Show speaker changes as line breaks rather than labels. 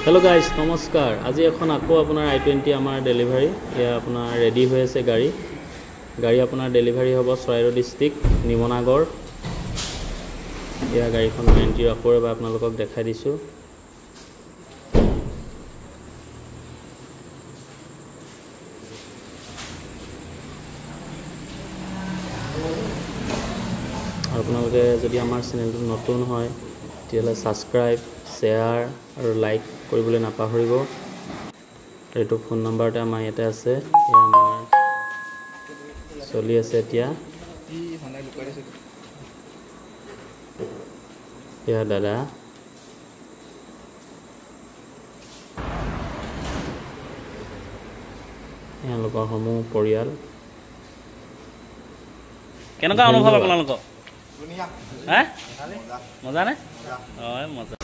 hello guys नमस्कार आज এখন আকৌ আপোনাৰ i20 আমাৰ ডেলিভাৰী ইয়া আপোনাৰ ৰেডি হৈ আছে গাড়ী আপোনাৰ ডেলিভাৰী হ'ব চৰাইদেউ ডিস্ট্ৰিক্ট নিমনাগড় ইয়া গাড়ীখন এন্ট্ৰি আকৌ এবাৰ আপোনালোকক দেখাই দিছো আপোনালোকে যদি আমাৰ চেনেলটো নতুন হয় তেতিয়াহ'লে সাবস্ক্ৰাইব शेयर और लाइक কৰিবলৈ নাপাহৰিব এইটো ফোন নম্বৰটা আমাৰ ইয়াতে আছে ইয়া আমাৰ চলি আছে এতিয়া ইয়া দাদা ইয়া লোকৰ সমূহ পৰিয়াল
কেনেকুৱা অনুভৱ আপোনালোকৰ হা মজা নে হয় মজা